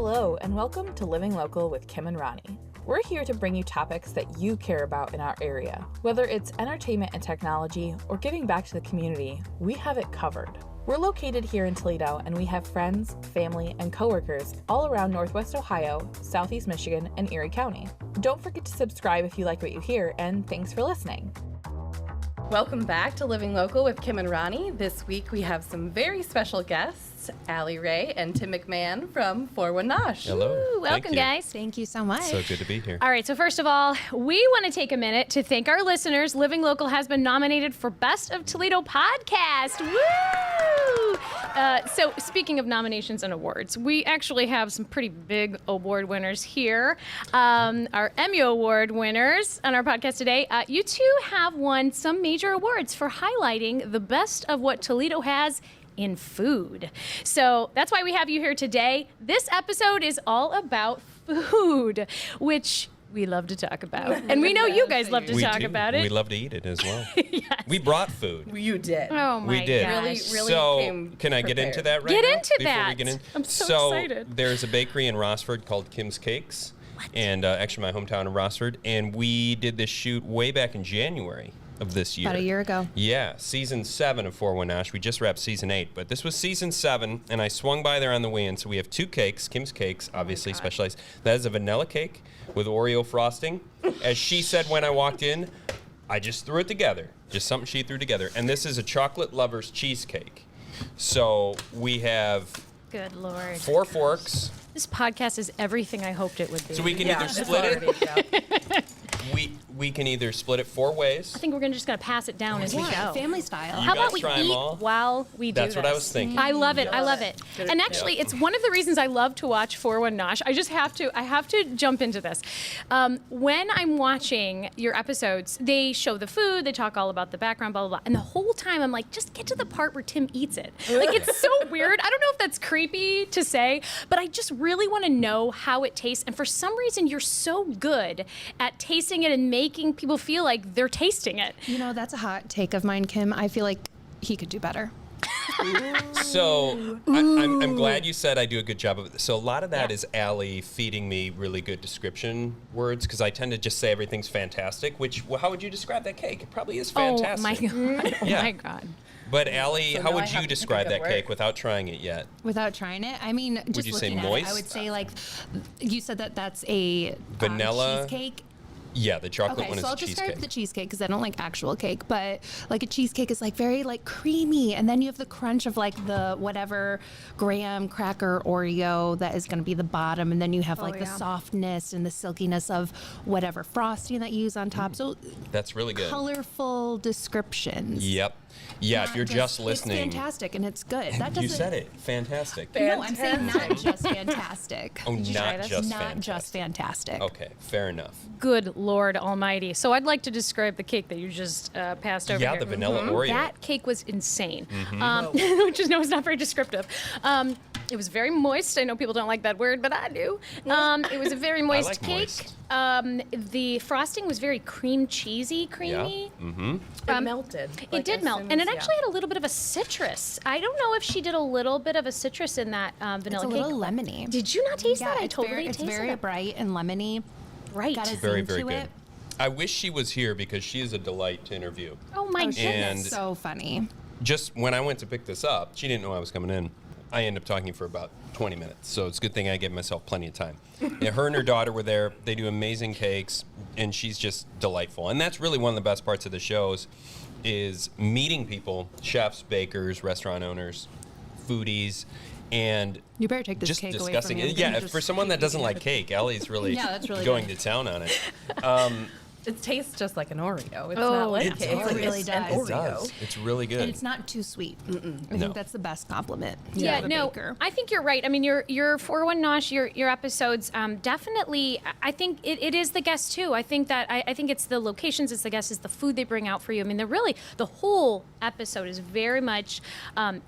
Hello, and welcome to Living Local with Kim and Ronnie. We're here to bring you topics that you care about in our area. Whether it's entertainment and technology or giving back to the community, we have it covered. We're located here in Toledo, and we have friends, family, and coworkers all around Northwest Ohio, Southeast Michigan, and Erie County. Don't forget to subscribe if you like what you hear, and thanks for listening. Welcome back to Living Local with Kim and Ronnie. This week we have some very special guests, Allie Ray and Tim McMahon from 41 Nosh. Hello. Ooh, welcome, guys. Thank you so much. So good to be here. All right, so first of all, we want to take a minute to thank our listeners. Living Local has been nominated for Best of Toledo Podcast. Woo! So speaking of nominations and awards, we actually have some pretty big award winners here. Our Emmy Award winners on our podcast today. You two have won some major awards for highlighting the best of what Toledo has in food. So that's why we have you here today. This episode is all about food, which we love to talk about. And we know you guys love to talk about it. We love to eat it as well. Yes. We brought food. You did. Oh my We did. gosh. Really So came can I get prepared. into that right Get now? into before that. We get in? I'm so excited. There's a bakery in Rossford called Kim's Cakes. And actually my hometown of Rossford. And we did this shoot way back in January of this year. About a year ago. Yeah, season 7 of 41 Nosh. We just wrapped season 8, but this was season 7, and I swung by there on the way in. So we have 2 cakes, Kim's Cakes, obviously specialized. That is a vanilla cake with Oreo frosting. As she said when I walked in, I just threw it together. Just something she threw together. And this is a chocolate lover's cheesecake. So we have Good Lord. 4 forks. This podcast is everything I hoped it would be. So we can either split it. We can either split it 4 ways. I think we're just going to pass it down as we go. Family style. How guys about we try 'em eat all? while we do That's what I was thinking. I love it. I love it. Good. And actually, it's one of the reasons I love to watch 41 Nosh. I have to jump into this. When I'm watching your episodes, they show the food, they talk all about the background, blah, blah, blah. And the whole time I'm like, just get to the part where Tim eats it. Like, it's so weird. I don't know if that's creepy to say, but I just really want to know how it tastes. And for some reason, you're so good at tasting it and making people feel like they're tasting it. You know, that's a hot take of mine, Kim. I feel like he could do better. So I'm glad you said I do a good job of it. So a lot of that is Allie feeding me really good description words because I tend to just say everything's fantastic, which, well, how would you describe that cake? It probably is fantastic. Oh, my God. Oh, Yeah. my God. But Allie, So how now I would have you to describe think that of cake words. without trying it yet? Without trying it, I mean, just you say looking at moist? it, I would say like, you said that's a Vanilla? cheesecake. Yeah, the chocolate Okay, one is so I'll a cheesecake. describe the cheesecake because I don't like actual cake, but like a cheesecake is like very like creamy, and then you have the crunch of like the whatever graham cracker Oreo that is going to be the bottom, and then you have like the softness and the silkiness of whatever frosting that you use on top. So That's really good. colorful descriptions. Yep. Yeah, if Not you're just It's listening. fantastic and it's good. That doesn't. You said it. Fantastic. No, I'm saying not just fantastic. Oh, you try not this? just Not fantastic. just fantastic. Okay, fair enough. Good Lord Almighty. So I'd like to describe the cake that you just passed over Yeah, here. the vanilla Oreo. That cake was insane, which is no, it's not very descriptive. It was very moist. I know people don't like that word, but I do. It was a very moist like cake. moist. The frosting was very creamy. It melted. It did melt, and it actually had a little bit of a citrus. I don't know if she did a little bit of a citrus in that It's vanilla a cake. little lemony. Did you not taste that? I it's totally very, it's tasted very it. bright and lemony. Right. Got a Very, zing very to good. it. I wish she was here because she is a delight to interview. Oh my goodness. And So funny. just when I went to pick this up, she didn't know I was coming in. I ended up talking for about 20 minutes, so it's a good thing I gave myself plenty of time. Yeah, her and her daughter were there. They do amazing cakes, and she's just delightful. And that's really one of the best parts of the shows is meeting people, chefs, bakers, restaurant owners, foodies, and You better take this just cake away discussing from me. it. Yeah, for someone that doesn't like cake, Allie's really, Yeah, that's really going good. to town on it. It tastes just like an Oreo. It's Oh, not like it cake. does. It really It's an does. It Oreo. does. It's really good. And it's not too sweet. I No. think that's the best compliment. Yeah, of a no, baker. I think you're right. I mean, your 401 Nosh, your episodes, definitely. I think it is the guests too. I think that I think it's the locations, it's the guests, it's the food they bring out for you. I mean, they're really the whole episode is very much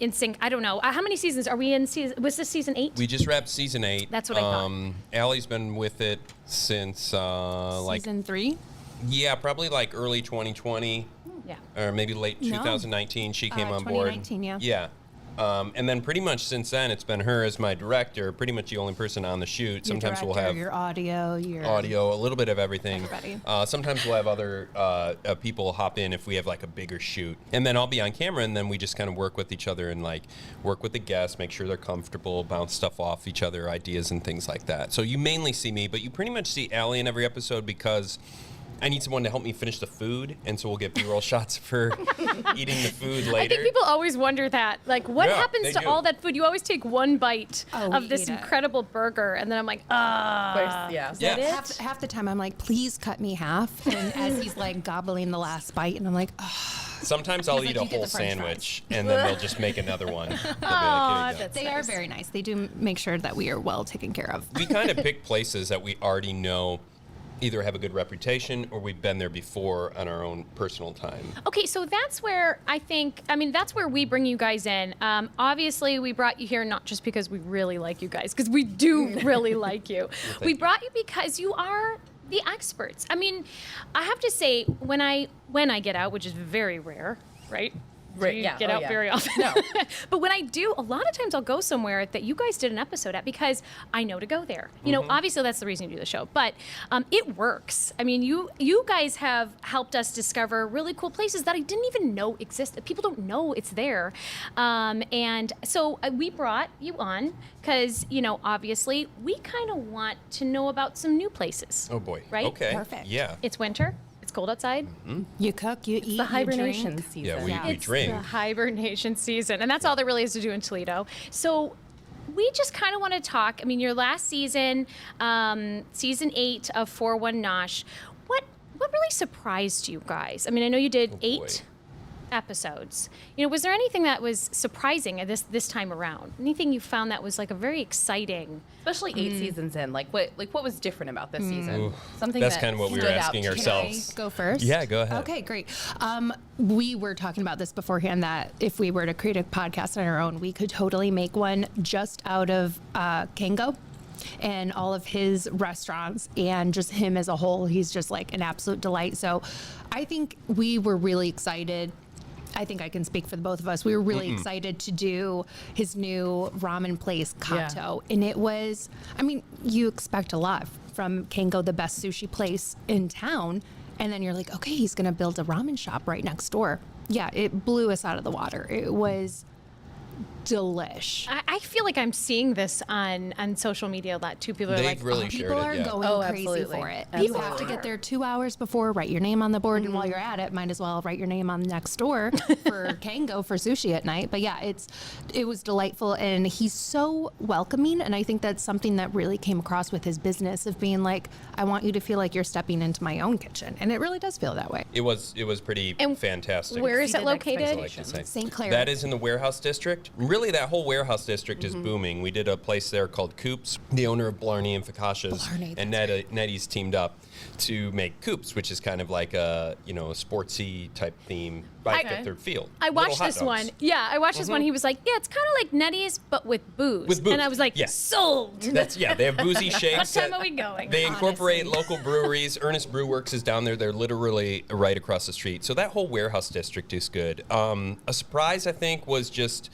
in sync. I don't know how many seasons are we in? Was this season 8? We just wrapped season 8. That's what I thought. Allie's been with it since Season 3. probably like early 2020 Yeah. or maybe late No. 2019. She came on board. 2019, yeah. Yeah. And then pretty much since then, it's been her as my director, pretty much the only person on the shoot. Sometimes we'll have your audio, a little bit of everything. Everybody. Sometimes we'll have other people hop in if we have like a bigger shoot. And then I'll be on camera, and then we just kind of work with each other and like work with the guests, make sure they're comfortable, bounce stuff off each other, ideas and things like that. So you mainly see me, but you pretty much see Allie in every episode because I need someone to help me finish the food, and so we'll get B-roll shots for eating the food later. I think people always wonder that. Like, what happens to all that food? You always take one bite of this incredible burger, and then I'm like, is that it? Half the time I'm like, please cut me half. And as he's like gobbling the last bite, and I'm like, Sometimes I'll eat a whole sandwich, and then they'll just make another one. They'll be like, here you go. They are very nice. They do make sure that we are well taken care of. We kind of pick places that we already know either have a good reputation or we've been there before on our own personal time. Okay, so that's where that's where we bring you guys in. Obviously, we brought you here not just because we really like you guys, because we do really like you. We brought you because you are the experts. I mean, I have to say, when I get out, which is very rare, right? Get out very often. No. But when I do, a lot of times I'll go somewhere that you guys did an episode at because I know to go there. You know, obviously that's the reason you do the show, but it works. I mean, you guys have helped us discover really cool places that I didn't even know existed. People don't know it's there. And so we brought you on because, you know, obviously we kind of want to know about some new places. Oh boy. Right? Okay. Perfect. Yeah. It's winter. It's cold outside. You cook, you eat, the hibernation you drink. season. Yeah, we drink. The hibernation season, and that's all there really is to do in Toledo. So we just kind of want to talk. I mean, your last season, season 8 of 4-1 Nosh. What really surprised you guys? I mean, I know you did 8 episodes. You know, was there anything that was surprising at this time around? Anything you found that was like a very exciting, especially 8 seasons in? Like what was different about this season? Something That's that kind of what we were asking ourselves. Can I go first? Yeah, go ahead. Okay, great. We were talking about this beforehand that if we were to create a podcast on our own, we could totally make one just out of Kango and all of his restaurants and just him as a whole. He's just like an absolute delight. So I think we were really excited. I think I can speak for the both of us. We were really excited to do his new ramen place, Kato. And it was, I mean, you expect a lot from Kango, the best sushi place in town. And then you're like, okay, he's going to build a ramen shop right next door. Yeah, it blew us out of the water. It was delish. I feel like I'm seeing this on social media a lot too. People are like, really people are going crazy absolutely. for it. Absolutely. You have to get there 2 hours before, write your name on the board, and while you're at it, might as well write your name on next door for Kango for sushi at night. But yeah, it was delightful, and he's so welcoming, and I think that's something that really came across with his business of being like, I want you to feel like you're stepping into my own kitchen, and it really does feel that way. It was pretty fantastic. Where is it located? St. Clair. That is in the warehouse district. Really, that whole warehouse district is booming. We did a place there called Coops. The owner of Blarney and Fakasha's and Nettie's teamed up to make Coops, which is kind of like a sportsy type theme by Fifth Third Field. I watched this one. Yeah, I watched this one. He was like, yeah, it's kind of like Nettie's, but with booze. With booze. And I was like, sold. They have boozy shakes. What time are we going? They incorporate local breweries. Ernest Brew Works is down there. They're literally right across the street. So that whole warehouse district is good. A surprise, I think, was just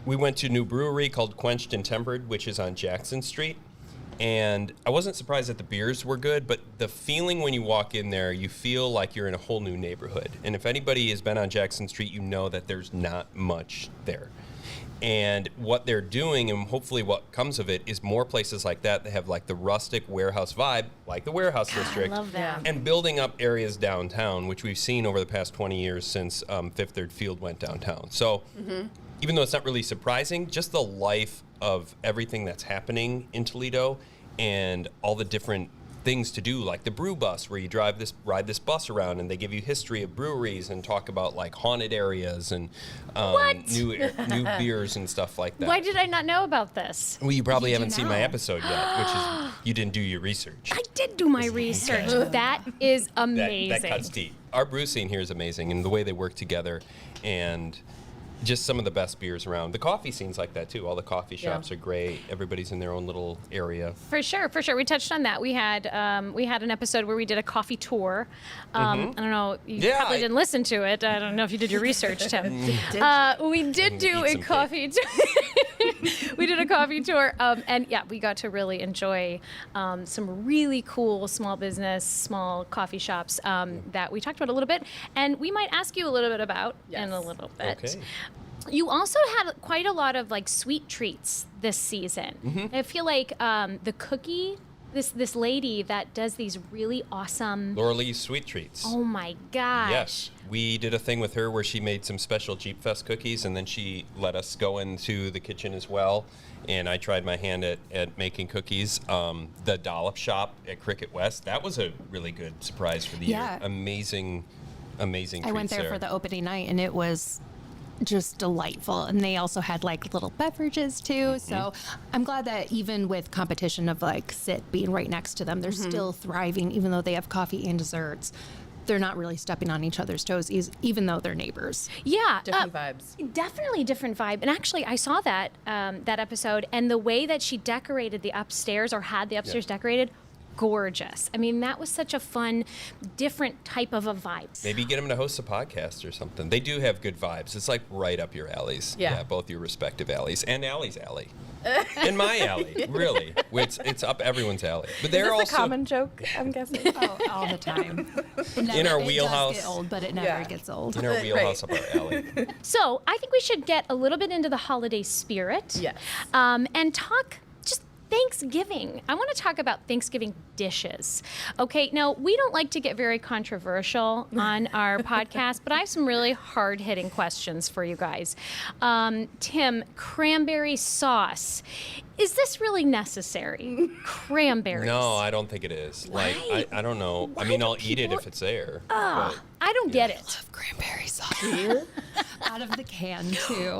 we went to a new brewery called Quenched and Tempered, which is on Jackson Street. And I wasn't surprised that the beers were good, but the feeling when you walk in there, you feel like you're in a whole new neighborhood. And if anybody has been on Jackson Street, you know that there's not much there. And what they're doing, and hopefully what comes of it, is more places like that have like the rustic warehouse vibe, like the warehouse district. I love that. And building up areas downtown, which we've seen over the past 20 years since Fifth Third Field went downtown. So even though it's not really surprising, just the life of everything that's happening in Toledo and all the different things to do, like the brew bus, where you ride this bus around and they give you history of breweries and talk about like haunted areas and new beers and stuff like that. Why did I not know about this? Well, you probably haven't seen my episode yet, which is you didn't do your research. I did do my research. That is amazing. That cuts deep. Our brew scene here is amazing, and the way they work together, and just some of the best beers around. The coffee scene's like that too. All the coffee shops are great. Everybody's in their own little area. For sure. We touched on that. We had an episode where we did a coffee tour. I don't know. You probably didn't listen to it. I don't know if you did your research, Tim. We did do a coffee tour. We did a coffee tour, and we got to really enjoy some really cool small business, small coffee shops that we talked about a little bit, and we might ask you a little bit about in a little bit. Okay. You also had quite a lot of like sweet treats this season. I feel like the cookie. This lady that does these really awesome Laura Lee's Sweet Treats. Oh my gosh. Yes. We did a thing with her where she made some special Jeep Fest cookies, and then she let us go into the kitchen as well. And I tried my hand at making cookies. The Dollop Shop at Cricket West, that was a really good surprise for the year. Amazing treats. I went there for the opening night, and it was just delightful. And they also had like little beverages too. So I'm glad that even with competition of like Sit being right next to them, they're still thriving, even though they have coffee and desserts. They're not really stepping on each other's toes, even though they're neighbors. Yeah. Different vibes. Definitely different vibe. And actually, I saw that episode, and the way that she decorated the upstairs, or had the upstairs decorated, gorgeous. I mean, that was such a fun, different type of a vibe. Maybe get them to host a podcast or something. They do have good vibes. It's like right up your alleys. Yeah, both your respective alleys. And Allie's alley. And my alley, really. It's up everyone's alley. But they're also a common joke, I'm guessing. Oh, all the time. In our wheelhouse. It does get old, but it never gets old. In our wheelhouse up our alley. So I think we should get a little bit into the holiday spirit. Yes. And talk just Thanksgiving. I want to talk about Thanksgiving dishes. Okay, now we don't like to get very controversial on our podcast, but I have some really hard-hitting questions for you guys. Tim, cranberry sauce. Is this really necessary? Cranberries. No, I don't think it is. Like, I don't know. I mean, I'll eat it if it's there. I don't get it. I love cranberry sauce. Out of the can, too.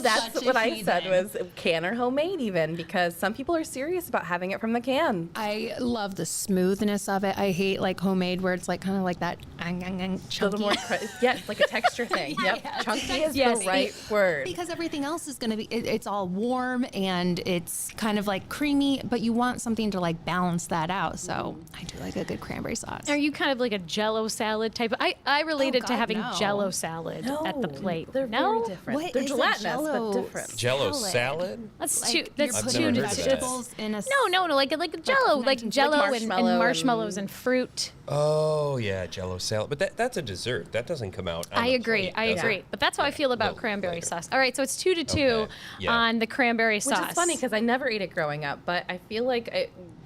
That's what I said was can or homemade even, because some people are serious about having it from the can. I love the smoothness of it. I hate like homemade where it's like kind of like that chunky. A little more, it's like a texture thing. Chunky is the right word. Because everything else is going to be, it's all warm and it's kind of like creamy, but you want something to like balance that out. So I do like a good cranberry sauce. Are you kind of like a Jello salad type? I related to having Jello salad at the plate. They're very different. What They're is a gelatinous, Jello but different. Jello salad? That's Like, two. That's you're two putting to vegetables in a No, like Jello, like Jello like and marshmallow marshmallows and fruit. Oh, yeah, Jello salad. But that's a dessert. That doesn't come out on I the agree. plate, does I agree. it? But that's how I feel about little cranberry later. sauce. All right, so it's 2-2 Okay, yeah. on the cranberry sauce. Which is funny because I never ate it growing up, but I feel like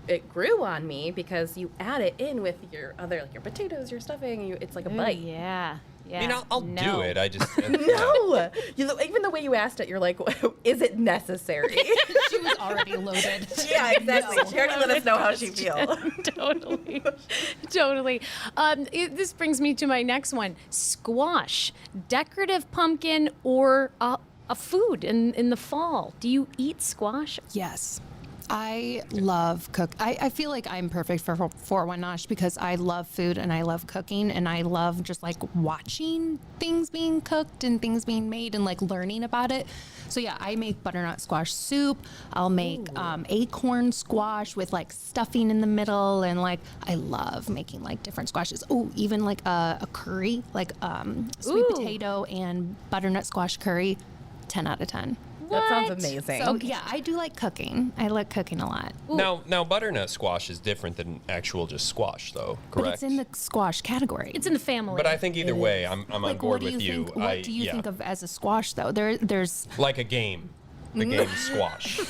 it grew on me because you add it in with your other, like your potatoes, your stuffing. It's like a bite. Yeah. I mean, I'll do it. I just... No! Even the way you asked it, you're like, is it necessary? She was already loaded. Yeah, exactly. She already let us know how she feels. Totally. This brings me to my next one. Squash, decorative pumpkin, or a food in the fall. Do you eat squash? Yes. I love cook. I feel like I'm perfect for One Nosh because I love food and I love cooking and I love just like watching things being cooked and things being made and like learning about it. So yeah, I make butternut squash soup. I'll make acorn squash with like stuffing in the middle, and like I love making like different squashes. Oh, even like a curry, like sweet potato and butternut squash curry. 10 out of 10. That sounds amazing. So yeah, I do like cooking. I like cooking a lot. Now butternut squash is different than actual just squash, though, correct? But it's in the squash category. It's in the family. But I think either way, I'm on board with you. What do you think of as a squash, though? There's like a game. The game squash.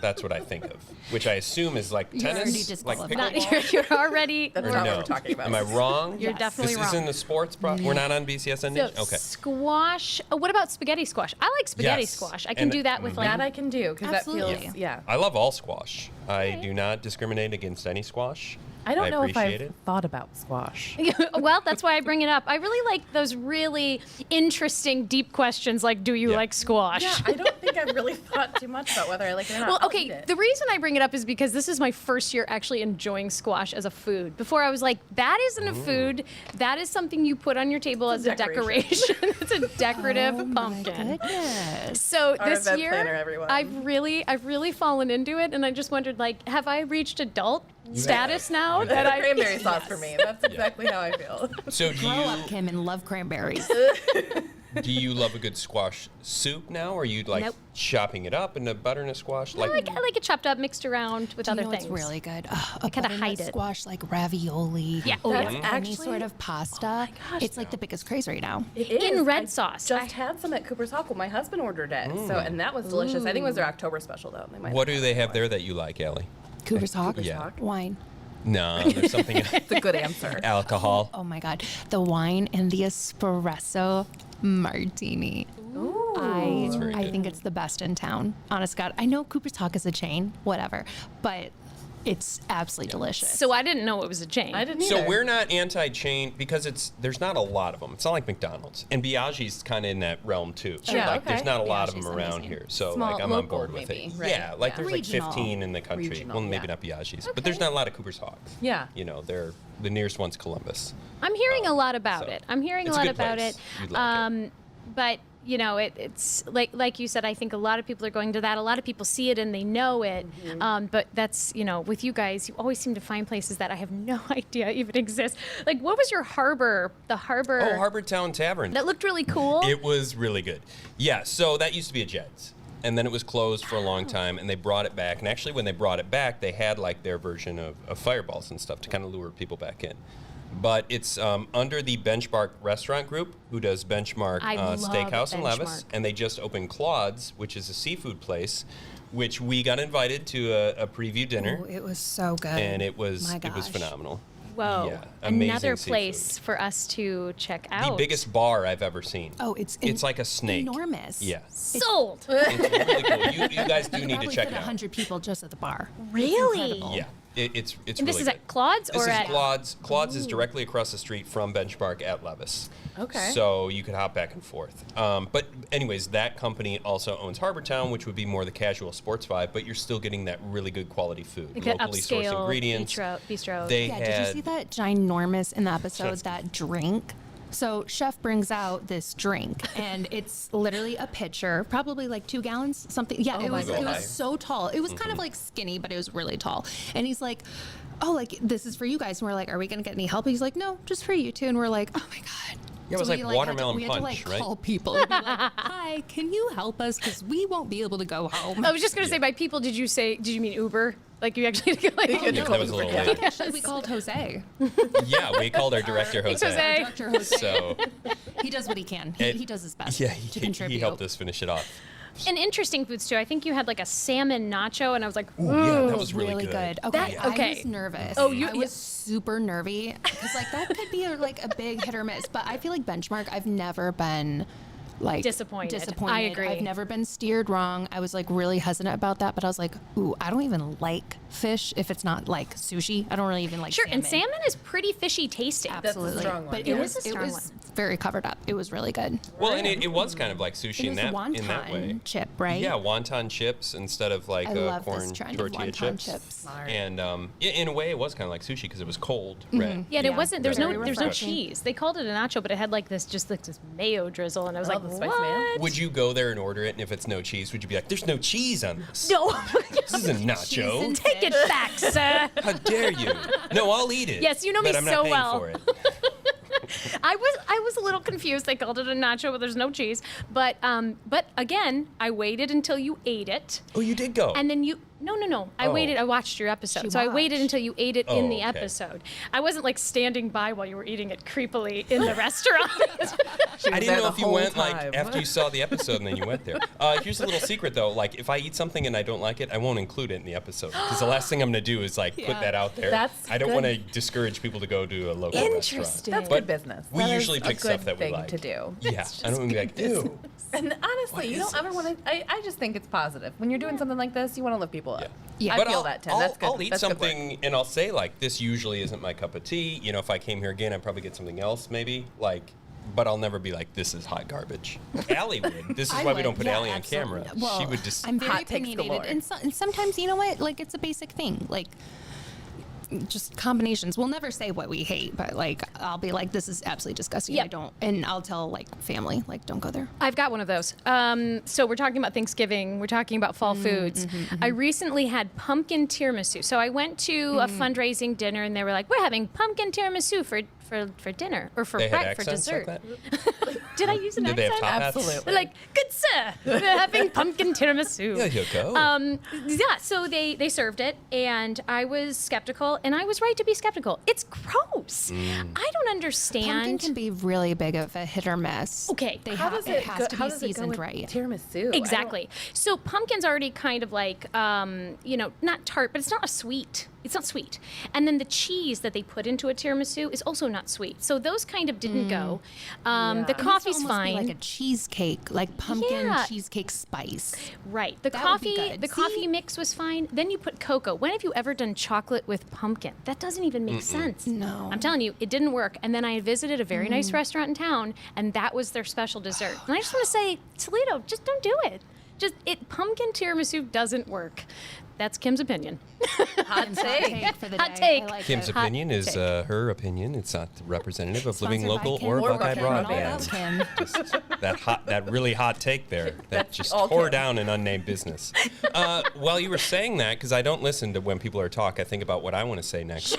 That's what I think of. Which I assume is like You're already tennis, like disqualified. pickleball. You're already. That's Or not no? what we're talking about. Am I wrong? You're definitely This wrong. is in the sports. We're not on BCSN. So Okay. squash. What about spaghetti squash? I like spaghetti Yes. squash. I can And- do that with like. That I can do because that Absolutely. feels, yeah. I love all squash. I do not discriminate against any squash. I don't know if appreciate I've it. thought about squash. Well, that's why I bring it up. I really like those really interesting, deep questions like, do you like squash? Yeah, I don't think I've really thought too much about whether I like it or not. Well, I'll eat okay, it. the reason I bring it up is because this is my first year actually enjoying squash as a food. Before I was like, that isn't a food. That is something you put on your table as a decoration. It's a decorative pumpkin. Goodness. So Our this event year, planner, everyone. I've really fallen into it, and I just wondered, like, have I reached adult status now that I Cranberry sauce for me. That's exactly how I feel. So do Grow up, you Kim, and love cranberries. love a good squash soup now, or are you like Nope. chopping it up into butternut squash? I like it chopped up, mixed around with Do you other know things. what's really good? A kinda butternut hide it. squash, like ravioli. Yeah. or That's any actually- sort of pasta. It's like the biggest craze right now. It In is. red I sauce. Just had some at Cooper's Hawk. Well, my husband ordered it, and that was delicious. I think it was their October special though. They might What do they have there that you like, Allie? Cooper's Hawk. Yeah. Wine. No, there's something It's a good answer. alcohol. Oh my God. The wine and the espresso martini. very I good. think it's the best in town. Honest God. I know Cooper's Hawk is a chain, whatever, but it's absolutely delicious. So I didn't know it was a chain. I didn't either. So we're not anti-chain because there's not a lot of them. It's not like McDonald's, and Biaggi's kind of in that realm too. So Yeah, like okay. there's not a lot of Biaggi's them around amazing. here. So Small, like I'm on local board with maybe, it. right? Yeah, like Yeah. there's Regional. like 15 in the country. Regional, Well, maybe yeah. not Biaggi's, but there's not a lot of Cooper's Hawks. Yeah. You know, they're the nearest one's Columbus. I'm hearing a lot about so it. I'm hearing a it's a lot good about place. it. You'd like it. But you know, it's like you said. I think a lot of people are going to that. A lot of people see it and they know it. But that's with you guys, you always seem to find places that I have no idea even exist. Like, what was your harbor? The harbor. Oh, Harbor Town Tavern. That looked really cool. It was really good. Yeah, so that used to be a Jed's. And then it was closed for a long time, and they brought it back. And actually, when they brought it back, they had like their version of fireballs and stuff to kind of lure people back in. But it's under the Benchmark Restaurant Group, who does Benchmark I love Steakhouse in Levis. Benchmark. And they just opened Claude's, which is a seafood place, which we got invited to a preview dinner. Oh, it was so good. And it was My gosh. phenomenal. Whoa. Yeah, amazing Another seafood. place for us to check out. The biggest bar I've ever seen. Oh, it's like a snake. enormous. Yeah. Sold. It's really cool. You guys do need to Probably check fit it out. 100 people just at the bar. Really? Incredible. Yeah, it's And really this is good. at Claude's This or is at Claude's. Claude's is directly across the street from Benchmark at Levis. Okay. So you could hop back and forth. But anyways, that company also owns Harbor Town, which would be more the casual sports vibe, but you're still getting that really good quality food, like an locally sourced upscale ingredients. bistro. They Yeah, had. did you see that ginormous in the episode, That's- that drink? So chef brings out this drink, and it's literally a pitcher, probably like 2 gallons, something. Yeah, it my was goodness. so tall. It was kind of like skinny, but it was really tall. And he's like, "Oh, like this is for you guys." And we're like, "Are we gonna get any help?" He's like, "No, just for you two." And we're like, "Oh my god." Yeah, it was like we watermelon we had to punch, like right? call people and be like, "Hi, can you help us? Because we won't be able to go home." I was just gonna say, by people, did you mean Uber? Like you actually like, Yeah, that was a little weird. Actually, we called Jose. Yeah, we called our director Jose. Jose. Director Jose. So He does what he can. He does his best yeah, to he contribute. helped us finish it off. And interesting foods too. I think you had like a salmon nacho, and I was like, Ooh, yeah, that was really, good. good. Okay, okay. I was nervous. Oh, you- I was super nervy because like that could be like a big hit or miss. But I feel like Benchmark, I've never been like Disappointed. I agree. I've never been steered wrong. I was like really hesitant about that, but I was like, ooh, I don't even like fish if it's not like sushi. I don't really even like sure. salmon. And salmon is pretty fishy tasting. Absolutely. strong one. But Yeah. it It was is a strong one. very covered up. It was really good. Well, and it was kind of like sushi It was in that way. wonton chip, right? Yeah, wonton chips instead of like I love this corn trend of tortilla wonton chips. chips. And yeah, in a way, it was kind of like sushi because it was cold, right? Yeah, and it wasn't. There's Very no refreshing. cheese. They called it a nacho, but it had like this mayo drizzle, and I was like, the spicy what? mayo. Would you go there and order it, and if it's no cheese, would you be like, "There's no cheese on this. No. This isn't nacho. Take it back, sir. How dare you? No, I'll eat it. Yes, you know me but I'm so not paying well. For it. I was a little confused. They called it a nacho, but there's no cheese. But again, I waited until you ate it, Oh, you did go. and then you. No. I Oh. waited. I watched your episode, She so I waited watched. until you ate it Oh, in the okay. episode. I wasn't like standing by while you were eating it creepily in the restaurant. I didn't know if you went time. like after you saw the episode and then you went there. Here's a little secret though. Like if I eat something and I don't like it, I won't include it in the episode because the last thing I'm gonna do is like put that out there. That's I don't good. want to discourage people to go to a local restaurant. Interesting. That's But good business. we That is usually a pick stuff good that we thing like to do. Yeah, I don't want to be like, ew. And honestly, you don't ever want to. I just think it's positive when you're doing something like this. You want to lift people people up. Yeah. I But feel I'll, that, Tim. I'll, That's good. I'll eat That's good work. something and I'll say, like, this usually isn't my cup of tea. You know, if I came here again, I'd probably get something else maybe. Like, but I'll never be like, this is hot garbage. Allie would. This is I why we would, don't put yeah, Allie on absolutely. camera. Well, She would just... I'm very Hot takes opinionated, galore. and sometimes, you know what? Like, it's a basic thing. Like, just combinations. We'll never say what we hate, but like, I'll be like, this is absolutely disgusting. Yep. I don't, and I'll tell like family, like, don't go there. I've got one of those. So we're talking about Thanksgiving. We're talking about fall foods. I recently had pumpkin tiramisu. So I went to a fundraising dinner, and they were like, "We're having pumpkin tiramisu for dinner or for They had for accents dessert." like that? Did I use an Did they have accent? top hats? Absolutely. They're like, "Good sir, we're having pumpkin tiramisu." Yeah, you go. Yeah, so they served it, and I was skeptical, and I was right to be skeptical. It's gross. I don't understand. Pumpkin can be really big of a hit or miss. Okay. They How have, does it has go, to how be does it go seasoned with right. tiramisu? Exactly. So pumpkin's already kind of like, not tart, but it's not a sweet. It's not sweet. And then the cheese that they put into a tiramisu is also not sweet. So those kind of didn't go. The It needs to coffee's almost be fine. like a cheesecake, like pumpkin Yeah. cheesecake spice. Right. The That would be coffee good. the See? coffee mix was fine. Then you put cocoa. When have you ever done chocolate with pumpkin? That doesn't even make sense. No. I'm telling you, it didn't work. And then I visited a very nice restaurant in town, and that was their special dessert. And I just want to say, Toledo, just don't do it. Pumpkin tiramisu doesn't work. That's Kim's opinion. Hot take. For the Hot day. take. I like Kim's it. opinion is take. her opinion. It's not representative of Living Sponsored by Local Kim. or Or Buckeye Kim. Broadband. Kim. That really hot take there. That just all tore Kim. down an unnamed business. While you were saying that, because I don't listen to when people are talk, I think about what I want to say next.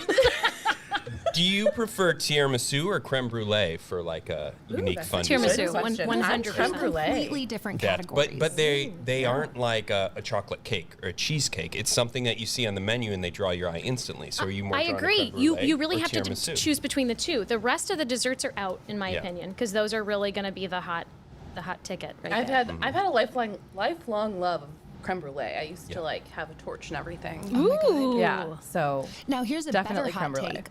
Do you prefer tiramisu or creme brulee for like a unique that's fun Tiramisu, dessert? Good question. 100%. Creme brulee. Completely different That, categories. but they aren't like a chocolate cake or a cheesecake. It's something that you see on the menu and they draw your eye instantly. So are you more I drawn to agree. creme You brulee really or have to tiramisu? choose between the two. The rest of the desserts are out, in my Yeah. opinion, because those are really going to be the hot ticket right I've there. had a lifelong love of creme brulee. I used to like have a torch and everything. Ooh. Yeah. So Now here's a Definitely better hot creme brulee. take.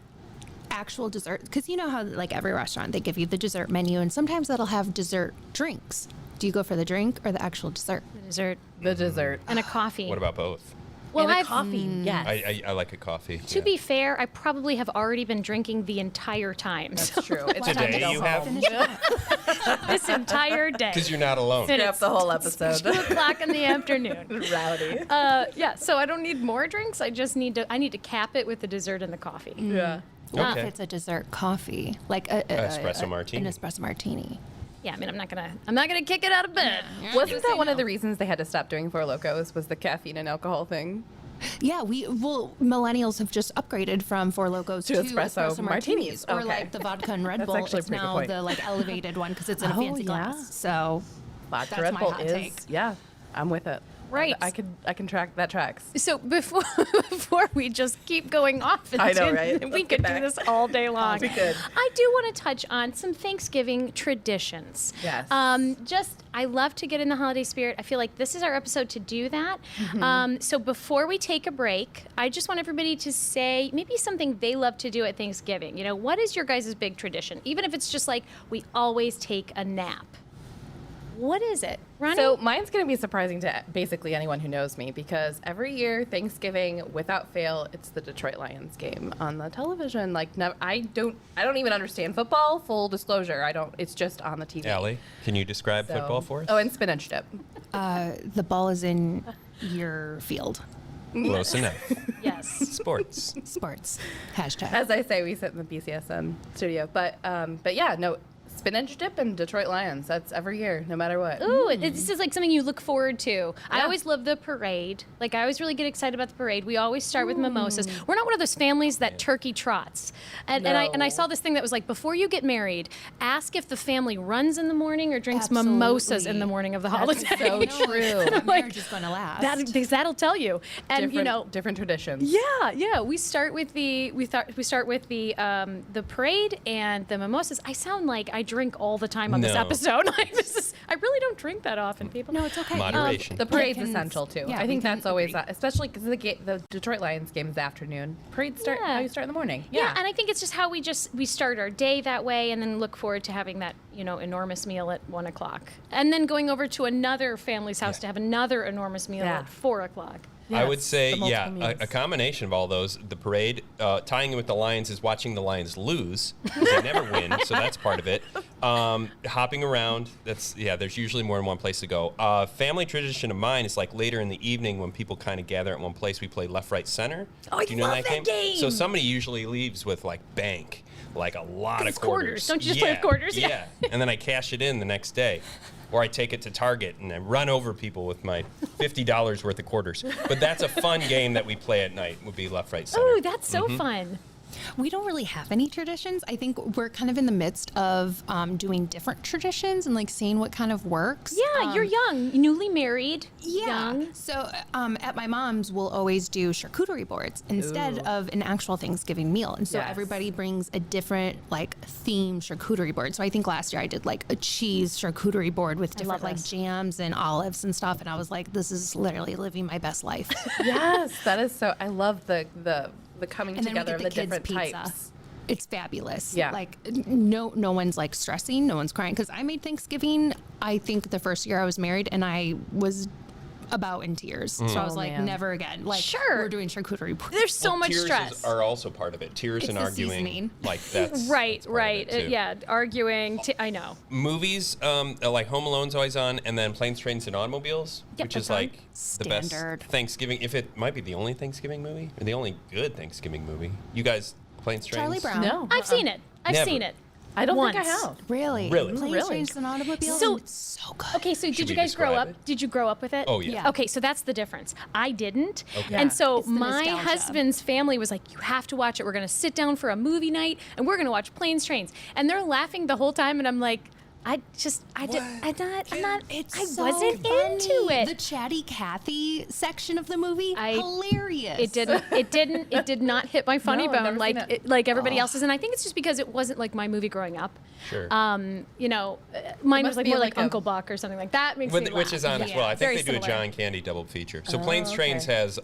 Actual dessert, because you know how like every restaurant they give you the dessert menu, and sometimes that'll have dessert drinks. Do you go for the drink or the actual dessert? Dessert the dessert and a coffee. What about both? Well, and a I've coffee. Yes. I like a coffee. To be fair, I probably have already been drinking the entire time. That's true. It's time to Today go you home. have? This entire day. Because you're not alone. And Stay up it's the whole episode. 2:00 in the afternoon. Rowdy. Yeah, so I don't need more drinks. I need to cap it with the dessert and the coffee. Yeah. What if Okay. it's a dessert coffee, like a Espresso martini. An espresso martini. Yeah, I mean, I'm not gonna kick it out of bed. Wasn't that one of the reasons they had to stop doing Four Locos? Was the caffeine and alcohol thing? Yeah, millennials have just upgraded from Four Locos To to espresso martinis. or Okay. like the vodka and Red That's Bull. actually a It's pretty good now point. the like elevated one because it's in a Oh, fancy yeah. glass. So Vodka That's Red my Bull hot is take. yeah. I'm with it. Right. I can track that tracks. So before we just keep going off, I know, right? we Let's could get do back. this all day long. We could. I do want to touch on some Thanksgiving traditions. Yes. I love to get in the holiday spirit. I feel like this is our episode to do that. So before we take a break, I just want everybody to say maybe something they love to do at Thanksgiving. You know, what is your guys' big tradition? Even if it's just like we always take a nap. What is it, Ronnie? So mine's going to be surprising to basically anyone who knows me because every year Thanksgiving, without fail, it's the Detroit Lions game on the television. Like, I don't even understand football. Full disclosure, I don't. It's just on the TV. Allie, can you describe So- football for us? Oh, and spinach dip. the ball is in your field. Close enough. yes. Sports. Sports. Hashtag. As I say, we sit in the BCSN studio. But yeah, no. Spinach dip and Detroit Lions. That's every year, no matter what. Ooh, this is like something you look forward to. I always love the parade. Like, I always really get excited about the parade. We always start with mimosas. We're not one of those families that turkey trots. And I No. saw this thing that was like, before you get married, ask if the family runs in the morning or drinks mimosas in the morning of the holiday. so true. That marriage is going to last. That'll tell you. And different traditions. yeah. We start with the parade and the mimosas. I sound like I drink all the time on this No. episode. Like, I really don't drink that often, people. no, it's okay. Moderation. The parade's can- essential too. yeah, I we think can that's always, agree. especially because the Detroit Lions game is afternoon. Parade start Yeah. how you start in the morning. Yeah, and I think it's just how we start our day that way, and then look forward to having that enormous meal at 1:00, and then going over to another family's house to have another enormous meal Yeah. at 4:00. I would say, the multiple means. a combination of all those. The parade, tying in with the Lions is watching the Lions lose. They never win, so that's part of it. Hopping around, there's usually more than one place to go. Family tradition of mine is like later in the evening when people kind of gather at one place, we play left, right, center. Oh, Do you know that game? So somebody usually leaves with like bank, like a lot of quarters. Don't you just play with quarters? Yeah, and then I cash it in the next day. Or I take it to Target and I run over people with my $50 worth of quarters. But that's a fun game that we play at night, would be left, right, center. Oh, that's so fun. We don't really have any traditions. I think we're kind of in the midst of doing different traditions and like seeing what kind of works. Yeah, you're young, newly married. Yeah. Young. So at my mom's, we'll always do charcuterie boards instead of an actual Thanksgiving meal. And so everybody brings a different like theme charcuterie board. So I think last year I did like a cheese charcuterie board with different like jams and olives and stuff. And I was like, this is literally living my best life. Yes, that is so. I love the coming And then we together get of the the kids' different pizza. types. It's fabulous. Yeah. Like no one's like stressing, no one's crying. Because I made Thanksgiving, I think the first year I was married, and I was about in tears. So I was like, man. never again. Like Sure. we're doing charcuterie boards. There's so much tears stress. are also part of it. Tears It's and the arguing. seasoning. Like that's Right, that's part of right. it, too. Yeah, arguing. I know. Movies, like Home Alone's always on, and then Planes, Trains, and Automobiles, Yep, which is that's on. like the best Standard. Thanksgiving. If it might be the only Thanksgiving movie, or the only good Thanksgiving movie. You guys, Planes, Trains? Charlie Brown. No, I've seen it. I've Never. seen it. I don't Once. think I have. Really? Really? Planes, Really? Trains, and Automobiles? So- It's so good. Okay, so Should did you we guys grow describe up? it? Did you grow up with it? Oh, yeah. Yeah. Okay, so that's the difference. I didn't. Okay. And Yeah. so It's the my nostalgia. husband's family was like, you have to watch it. We're going to sit down for a movie night and we're going to watch Planes, Trains. And they're laughing the whole time. And I'm like, I'm not, It's I so wasn't funny. into it. The chatty Cathy section of the movie, I- hilarious. It did not hit my funny No, I've bone never seen it. like everybody else's. And I think it's just because it wasn't like my movie growing up. Sure. Mine must was like be more like like a- Uncle Buck or something like that. Makes me Which laugh. is on as Yeah, well. I think very they do a similar. John Candy double feature. So Planes, Trains has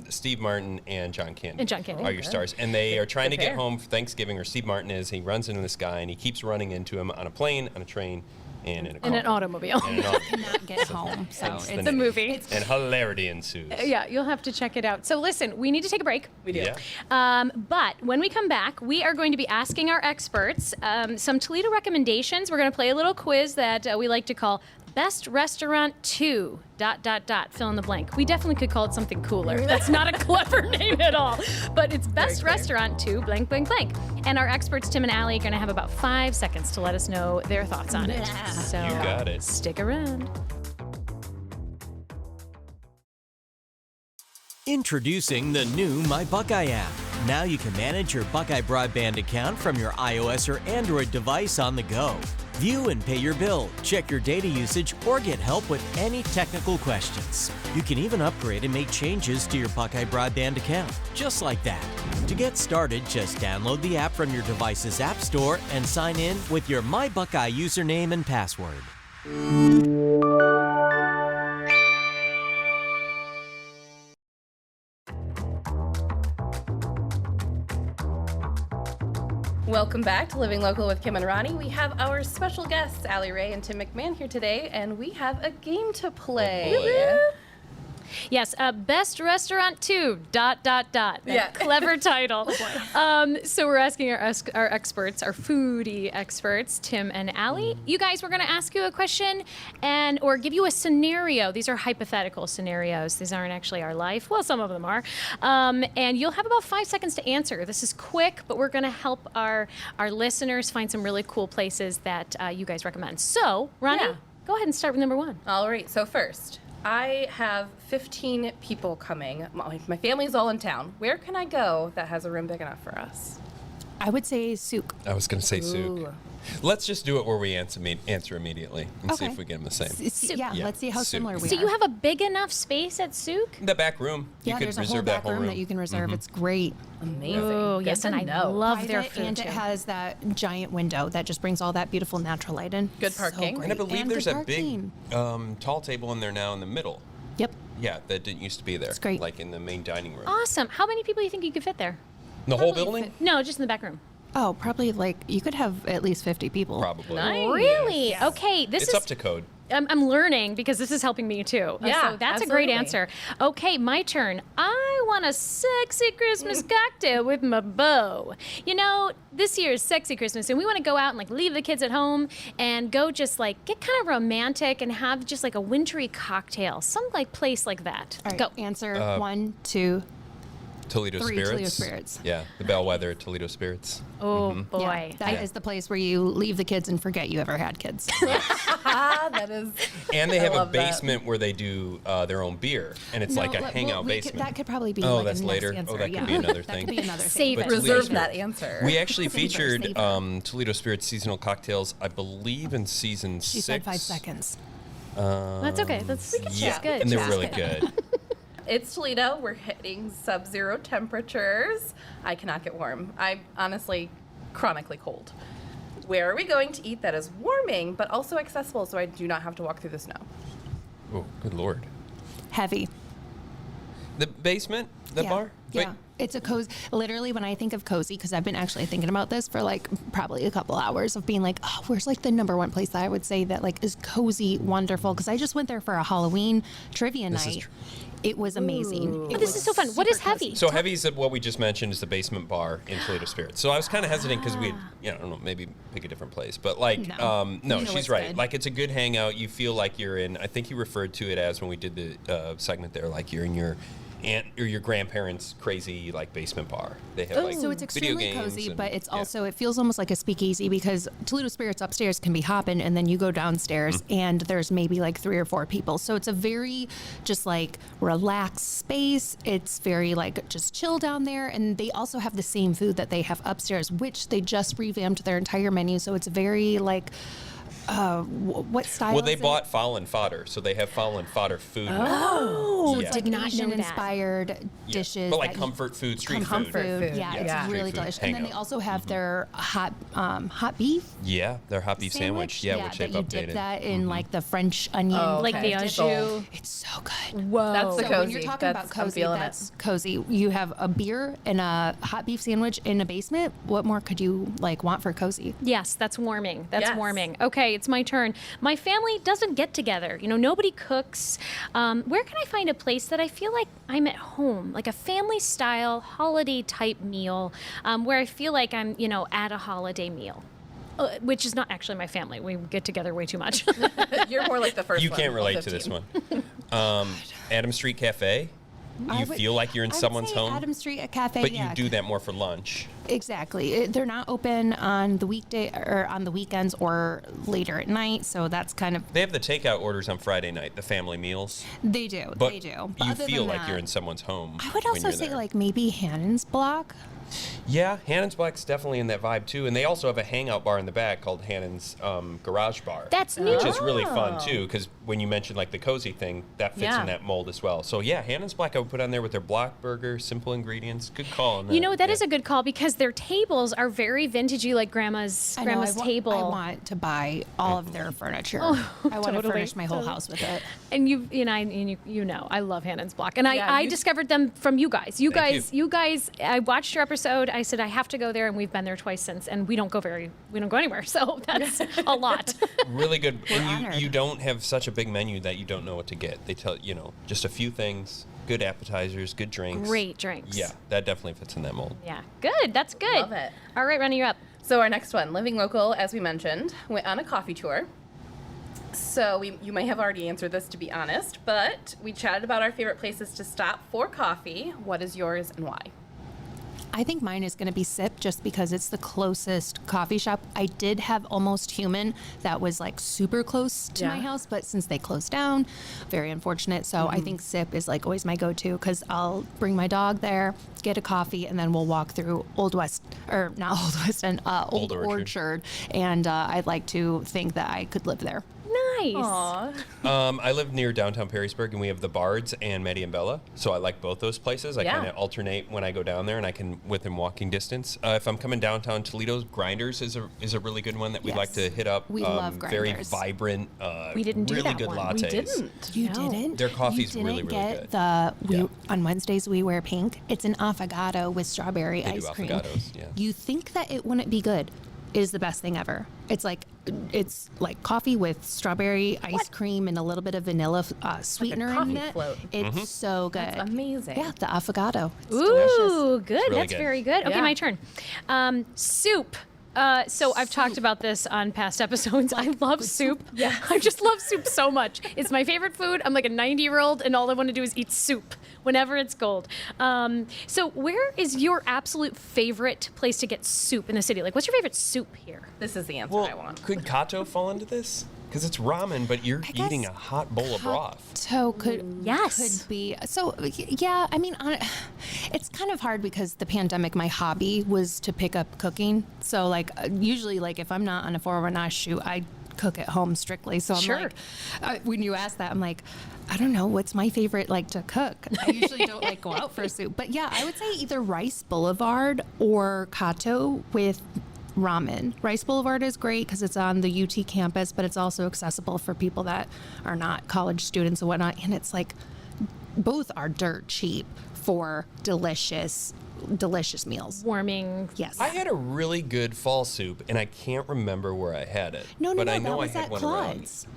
Steve Martin and John Candy. And John Candy. are your stars. And they are trying to Good get pair. home for Thanksgiving, or Steve Martin is. He runs into this guy, and he keeps running into him on a plane, on a train, and in a car. In an automobile. And an automobile. Not get home. So Hence it's The movie. And hilarity ensues. Yeah, you'll have to check it out. So listen, we need to take a break. We do. Yeah. But when we come back, we are going to be asking our experts some Toledo recommendations. We're going to play a little quiz that we like to call Best Restaurant 2... Fill in the blank. We definitely could call it something cooler. That's not a clever name at all. But it's Best clear. Restaurant 2... blank, blank, blank. And our experts, Tim and Allie, are going to have about 5 seconds to let us know their thoughts on it. So You got it. stick around. Introducing the new My Buckeye app. Now you can manage your Buckeye broadband account from your iOS or Android device on the go. View and pay your bill, check your data usage, or get help with any technical questions. You can even upgrade and make changes to your Buckeye broadband account, just like that. To get started, just download the app from your device's app store and sign in with your My Buckeye username and password. Welcome back to Living Local with Kim and Ronnie. We have our special guests, Allie Ray and Tim McMahon, here today, and we have a game to play. Oh, boy. Yes, Best Restaurant 2... Yeah. Clever title. So we're asking our experts, our foodie experts, Tim and Allie. You guys, we're going to ask you a question or give you a scenario. These are hypothetical scenarios. These aren't actually our life. Well, some of them are. And you'll have about 5 seconds to answer. This is quick, but we're going to help our listeners find some really cool places that you guys recommend. So, Ronnie, Yeah. go ahead and start with number 1. All right, so first, I have 15 people coming. My family's all in town. Where can I go that has a room big enough for us? I would say Souk. I was going to say Souk. Ooh. Let's just do it where we answer immediately and see Okay. if we get them the same. Yeah, Yeah, let's see how Souk. similar we So are. you have a big enough space at Souk? The back room. yeah, you could there's a reserve whole that back whole room that you can reserve. It's great. Amazing. Oh, Good yes, to and I know. love their Private, food, and too. it has that giant window that just brings all that beautiful natural light in. Good So parking. great. And I believe And there's good a big parking. tall table in there now in the middle. Yep. Yeah, that didn't used to be there. It's great. Like in the main dining room. Awesome. How many people do you think you could fit there? The whole building? No, just in the back room. Oh, probably like you could have at least 50 people. Probably. Nice. Really? Okay, this It's is up to code. I'm learning because this is helping me too. Yeah, So that's a great absolutely. answer. Okay, my turn. I want a sexy Christmas cocktail with my beau. You know, this year is sexy Christmas, and we want to go out and like leave the kids at home and go just like get kind of romantic and have just like a wintry cocktail, some like place like that. All right, Go. answer 1, 2, Toledo 3 Spirits. Toledo Spirits. Yeah, the Bellwether Toledo Spirits. Oh Mm-hmm. boy. That is the place where you leave the kids and forget you ever had kids. That is. And they have a love that. basement where they do their own beer, and it's like a hangout basement. That could probably be Oh, like that's a next later? Oh, answer. that could yeah. be another That thing. could be another Save thing. it. But Toledo Reserve Spirit- that answer. We actually featured Save Toledo Spirit seasonal cocktails, I believe, in season 6. She said 5 seconds. That's okay. That's Yeah, good. and they were That's really good. It's Toledo. We're hitting sub-zero temperatures. I cannot get warm. I'm honestly chronically cold. Where are we going to eat that is warming but also accessible so I do not have to walk through the snow? Oh, good lord. Heavy. The basement, the Yeah. bar. Yeah. It's a cozy. Literally, when I think of cozy, because I've been actually thinking about this for like probably a couple hours of being like, oh, where's like the number one place that I would say that like is cozy, wonderful? Because I just went there for a Halloween trivia This is night. true. It was amazing. This is so fun. What is heavy? So Heavy's what we just mentioned is the basement bar in Toledo Spirit. So I was kind of hesitant because we, I don't know, maybe pick a different place. But like, No. no, You know she's it's right. good. Like it's a good hangout. You feel like you're in. I think you referred to it as when we did the segment there, like you're in your aunt or your grandparents' crazy like basement bar. They have like So it's video extremely games cozy, and- but it's yeah. also, it feels almost like a speakeasy because Toledo Spirits upstairs can be hopping and then you go downstairs and there's maybe like 3 or 4 people. So it's a very just like relaxed space. It's very like just chill down there. And they also have the same food that they have upstairs, which they just revamped their entire menu. So it's very like, what style Well, they is it? bought Fallen Fodder, so they have Fallen Fodder food. Oh, Yeah. did not know that. Asian-inspired dishes. But like that- comfort food, street comfort food. food. Yeah, Yeah. it's Street really food delicious. And then they hangout. also have their hot beef Yeah, their hot beef sandwich. Yeah, which that they've you updated. dip that in like the French onion. Oh, Like the okay. au jus. It's so good. Whoa. That's the So cozy. when you're talking about I'm cozy, feeling that's cozy. You have a beer and a hot beef sandwich in a basement. What more could you like want for cozy? Yes, that's warming. That's Yes. warming. Okay, it's my turn. My family doesn't get together. You know, nobody cooks. Where can I find a place that I feel like I'm at home, like a family style holiday type meal, where I feel like I'm, you know, at a holiday meal? Which is not actually my family. We get together way too much. You're more like the first You one. can't relate of to this 15. one. Adam Street Cafe. I You would- feel like you're in I would someone's say home, Adam Street a cafe, but yeah. you do that more for lunch. Exactly. They're not open on the weekday or on the weekends or later at night, so that's kind of They have the takeout orders on Friday night, the family meals. they do. But they do. you other feel than like that, you're in someone's home. I would when also you're say there. like maybe Hannon's Block. Yeah, Hannon's Black's definitely in that vibe too, and they also have a hangout bar in the back called Hannon's Garage Bar. That's new. Which is really fun too, because when you mentioned like the cozy thing, that fits Yeah. in that mold as well. So yeah, Hannon's Black I would put on there with their block burger, simple ingredients. Good call. On that. You know, that yeah. is a good call because their tables are very vintagey, like grandma's I know, table. I want to buy all of their furniture. I want to totally, furnish my whole house with it. And you know, I love Hannon's Block, and Yeah, I you- discovered them from you guys. You Thank guys. I watched your episode. I said I have to go there, and we've been there twice since, and we don't go anywhere. So that's a lot. Really good. And honored. you don't have such a big menu that you don't know what to get. They tell just a few things, good appetizers, good drinks. Great drinks. Yeah, that definitely fits in that mold. Yeah. Good. That's good. Love it. All right, Ronnie, you're up. So our next one, Living Local, as we mentioned, went on a coffee tour. So you may have already answered this, to be honest, but we chatted about our favorite places to stop for coffee. What is yours and why? I think mine is going to be Sip just because it's the closest coffee shop. I did have Almost Human that was like super close to my Yeah. house, but since they closed down, very unfortunate. So I think Sip is like always my go-to because I'll bring my dog there, get a coffee, and then we'll walk through Old West, or not Old West, and Old Orchard. Orchard. And I'd like to think that I could live there. Nice. Aw. I live near downtown Perrysburg, and we have the Bards and Maddie and Bella, so I like both those places. I Yeah. kind of alternate when I go down there, and I can within walking distance. If I'm coming downtown, Toledo's Grinders is a really good one that we'd like to Yes. hit up. We love Very Grinders. vibrant. We didn't do really that good one. lattes. We didn't. You No. didn't? Their coffee's you really, didn't really get good. The Yeah. on Wednesdays we wear pink. It's an affogato with strawberry They ice do cream. affogatos, yeah. You think that it wouldn't be good? It is the best thing ever. It's like it's like coffee with strawberry ice cream and a little bit of vanilla sweetener coffee in it. float. It's so good. That's amazing. Yeah, the affogato. It's Ooh, delicious. good. really That's good. very good. Okay, Yeah. my turn. Soup. So I've talked about this on past episodes. I love soup. Yeah. I just love soup so much. It's my favorite food. I'm like a 90-year-old, and all I want to do is eat soup whenever it's cold. So where is your absolute favorite place to get soup in the city? Like, what's your favorite soup here? This is the answer I Well, want. could Kato fall into this? Because it's ramen, but you're guess eating a hot bowl of broth. So could be so yeah. I mean, it's kind of hard because the pandemic. My hobby was to pick up cooking. So like usually like if I'm not on a 401 shoot, I cook at home strictly. So I'm Sure. like, when you ask that, I'm like, I don't know what's my favorite like to cook. I usually don't like go out for soup, but yeah, I would say either Rice Boulevard or Kato with ramen. Rice Boulevard is great because it's on the UT campus, but it's also accessible for people that are not college students and whatnot. And it's like both are dirt cheap for delicious meals. Warming. Yes. I had a really good fall soup, and I can't remember where I had it. No, but I know that was I had at one around. Claude's.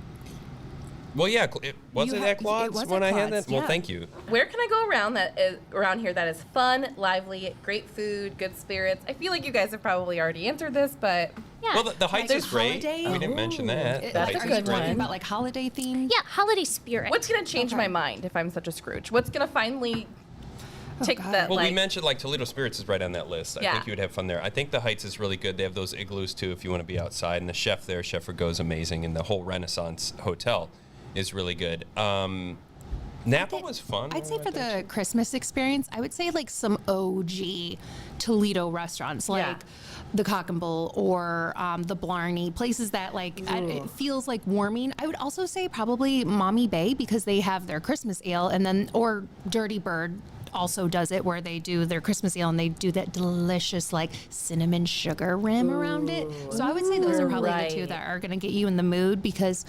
Well, yeah, was You it had- at Claude's it was when at I had Claude's, that? Well, yeah. thank you. Where can I go around here that is fun, lively, great food, good spirits? I feel like you guys have probably already answered this, but Yeah. Well, the Heights is great. holiday? We didn't mention that. It- The like, Heights are is you talking great. about like holiday themed? Yeah, holiday spirit. what's gonna change my mind if I'm such a Scrooge? What's gonna finally take God. that Well, like? we mentioned like Toledo Spirits is right on that list. I Yeah. think you would have fun there. I think the Heights is really good. They have those igloos too if you want to be outside. And the chef there, Chef Rigaud, is amazing. And the whole Renaissance Hotel is really good. Napa was fun. I'd say for the Christmas experience, I would say like some OG Toledo restaurants, like Yeah. the Cock and Bull or the Blarney, places that like it feels like warming. I would also say probably Mommy Bay because they have their Christmas ale, and then or Dirty Bird also does it where they do their Christmas ale and they do that delicious like cinnamon sugar rim around it. So I would say those are probably the two Right. that are going to get you in the mood because,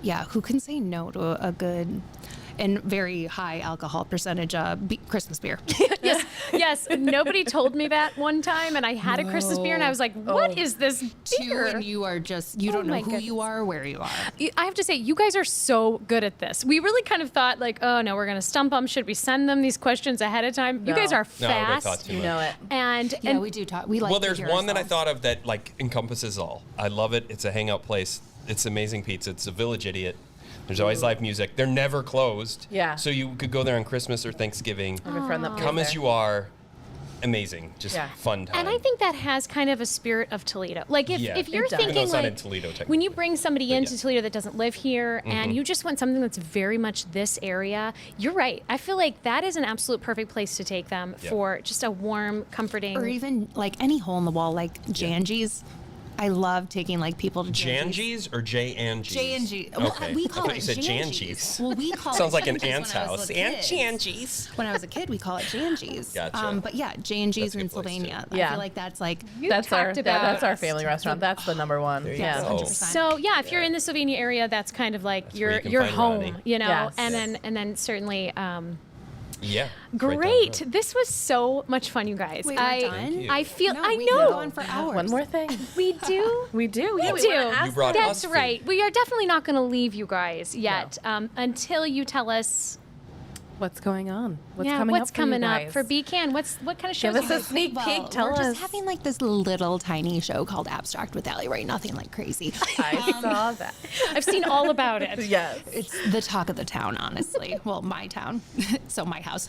yeah, who can say no to a good and very high alcohol percentage Christmas beer? Yes, nobody told me that one time, and I had a Christmas beer, and I was like, "What is this Two, beer?" and you are just you don't know my who goodness. you are or where you are. I have to say, you guys are so good at this. We really kind of thought, like, oh no, we're gonna stump them. Should we send them these questions ahead of time? You No. guys are No, I would have thought fast, too you much. know it. and Yeah, we do talk. We like. Well, to there's hear one that I ourselves. thought of that like encompasses all. I love it. It's a hangout place. It's amazing pizza. It's a Village Idiot. There's always live music. They're never closed. Yeah. So you could go there on Christmas or Thanksgiving. I have a friend that Come lives as there. you are. Amazing. Just Yeah. fun time. And I think that has kind of a spirit of Toledo. Like if, Yeah. if you're It does. Even though thinking it's not like in Toledo, technically. when you bring somebody But into yeah. Toledo that doesn't live here and you just want something that's very much this area, you're right. I feel like that is an absolute perfect place to take them Yeah. for just a warm, comforting. or even like any hole in the wall, like Janji's. I love taking like people to Janji's. Janji's or J&G's? J&G. Well, Okay. we I call thought it you said Janji's. Janji's. Well, we call Sounds it like an Janji's aunt's when I was house. a Aunt kid. Janji's. When I was a kid, we call it Janji's. Gotcha. But yeah, Janji's That's a in good place, too. Sylvania. Yeah. I feel like that's like That's our talked about- that's our family restaurant. That's the number one. you Yeah. go. 100%. So yeah, if you're in the Sylvania area, that's kind of like where you can your find home, Ronnie. you know. Yes. And then certainly Yeah. it's right down the great. road. This was so much fun, you guys. Wait, we're I done? Thank you. I feel No, I we can know go on for hours. One more thing. we do. We do. We Yeah, do. wanna ask You brought them. us That's food. right. We are definitely not going to leave you guys yet until you tell us What's going on? What's what's coming coming up up for you for guys? BCAN. What kind of shows? Give you us a guys- sneak Well, peek. Tell we're us. just having like this little tiny show called Abstract with Allie, right? Nothing like crazy. I saw that. I've seen all about it. Yes. It's the talk of the town, honestly. Well, my town, so my house.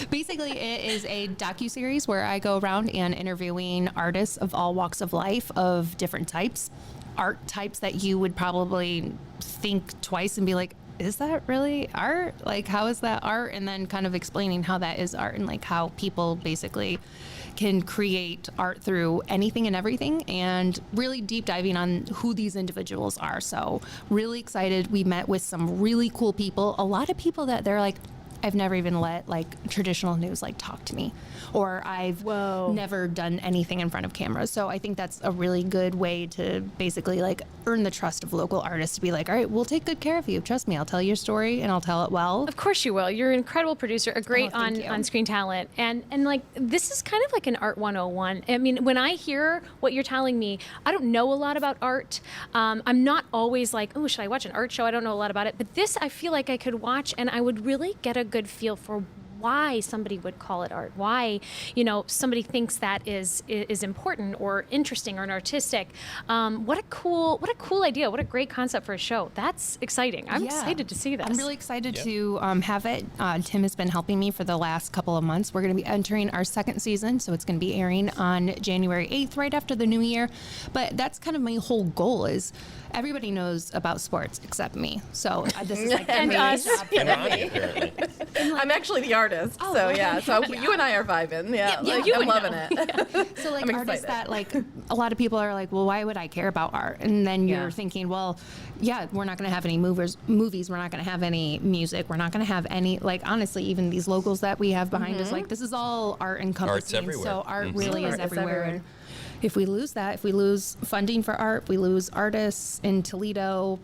Basically, it is a docuseries where I go around and interviewing artists of all walks of life of different types, art types that you would probably think twice and be like, is that really art? Like, how is that art? And then kind of explaining how that is art and like how people basically can create art through anything and everything, and really deep diving on who these individuals are. So really excited. We met with some really cool people, a lot of people that they're like, I've never even let like traditional news like talk to me, or I've never done anything in front of cameras. So I think that's a really good way to basically like earn the trust of local artists to be like, all right, we'll take good care of you. Trust me, I'll tell your story and I'll tell it well. Of course you will. You're an incredible producer, a great thank you. on-screen talent. And like, this is kind of like an art 101. I mean, when I hear what you're telling me, I don't know a lot about art. I'm not always like, oh, should I watch an art show? I don't know a lot about it. But this, I feel like I could watch and I would really get a good feel for why somebody would call it art, why, you know, somebody thinks that is important or interesting or artistic. What a cool idea. What a great concept for a show. That's exciting. I'm excited to see this. I'm really excited to have it. Tim has been helping me for the last couple of months. We're going to be entering our second season, so it's going to be airing on January 8th, right after the new year. But that's kind of my whole goal is everybody knows about sports except me. So this is like and us. And Ronnie, apparently. I'm actually the artist, so yeah. So you and I are vibing. Yeah, like, I'm loving it. So like I'm artists excited. that like a lot of people are like, well, why would I care about art? And then you're thinking, well, yeah, we're not going to have any movies. We're not going to have any music. We're not going to have any, like, honestly, even these logos that we have behind us, like this is all art encompassing. Art's everywhere. So art really is Art is everywhere. everywhere. If we lose that, if we lose funding for art, if we lose artists in Toledo,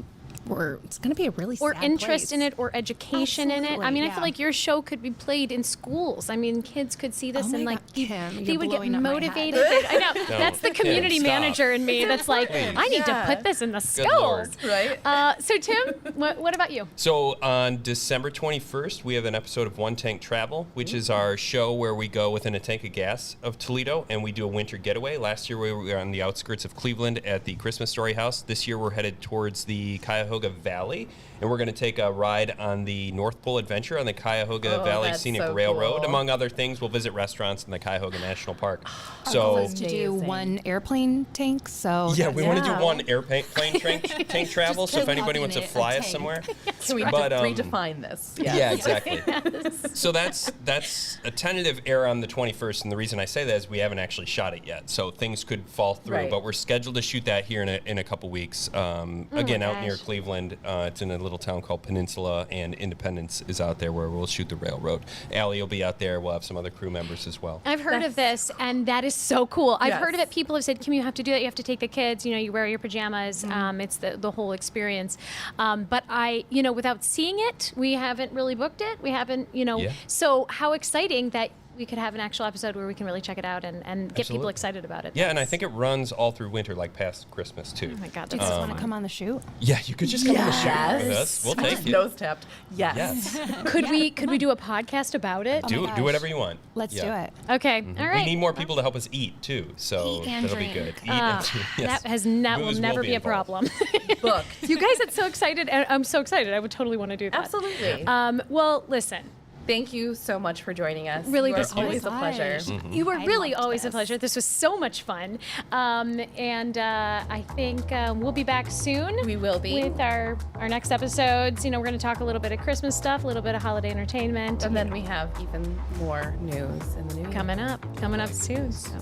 it's going to be a really or sad interest place. in it or education in it. I mean, I yeah. feel like your show could be played in schools. I mean, kids could see this Oh my and like God, they Kim, you're would get blowing up my head. motivated. I know. That's the Kim, community stop. manager in me that's like, Please. I need to Yeah. put this in the Good Lord. schools. Right. So Tim, what about you? So on December 21st, we have an episode of One Tank Travel, which is our show where we go within a tank of gas of Toledo and we do a winter getaway. Last year we were on the outskirts of Cleveland at the Christmas Story House. This year we're headed towards the Cuyahoga Valley, and we're going to take a ride on the North Pole Adventure on the Cuyahoga Valley that's Scenic so Railroad. cool. Among other things, we'll visit restaurants in the Cuyahoga National Park. Our goal is So to do Amazing. one airplane tank. So yeah, we want to do Yeah. one airplane tank travel. So if anybody wants to fly us somewhere, Can we But, redefine this? yeah, exactly. So that's a tentative air on the 21st, and the reason I say that is we haven't actually shot it yet, so things could fall through. Right. But we're scheduled to shoot that here in a couple weeks. Again, out near gosh. Cleveland, it's in a little town called Peninsula, and Independence is out there where we'll shoot the railroad. Allie will be out there. We'll have some other crew members as well. I've heard of this, and that is so cool. I've heard of Yes. it. People have said, Kim, you have to do that. You have to take the kids. You know, you wear your pajamas. It's the whole experience. But without seeing it, we haven't really booked it. We haven't, Yeah. So how exciting that we could have an actual episode where we can really check it out and get people Absolutely. excited about it. Yeah, and I think it runs all through winter, like past Christmas, too. Oh my God, do you that's guys so want to fun. come on the shoot? Yeah, you could just come on the shoot with us. We'll take you. Nose tapped. Yes. Yes. Could we do a podcast about it? Do gosh. whatever you want. Let's Yeah. do it. Okay, all right. We need more people to help us eat, too, so Eat and that'll be drink. good. Eat and drink, yes. That will Booze never be a involved. problem. Book. You guys, it's so excited. And I'm so excited. I would totally want to do that. Absolutely. Well, listen. Thank you so much for joining us. Really, you this are always a was pleasure. fun. You were I really loved always a this. pleasure. This was so much fun. I think we'll be back soon. We will be. With our next episodes. We're going to talk a little bit of Christmas stuff, a little bit of holiday entertainment. And then we have even more news in the new year. coming up soon. So.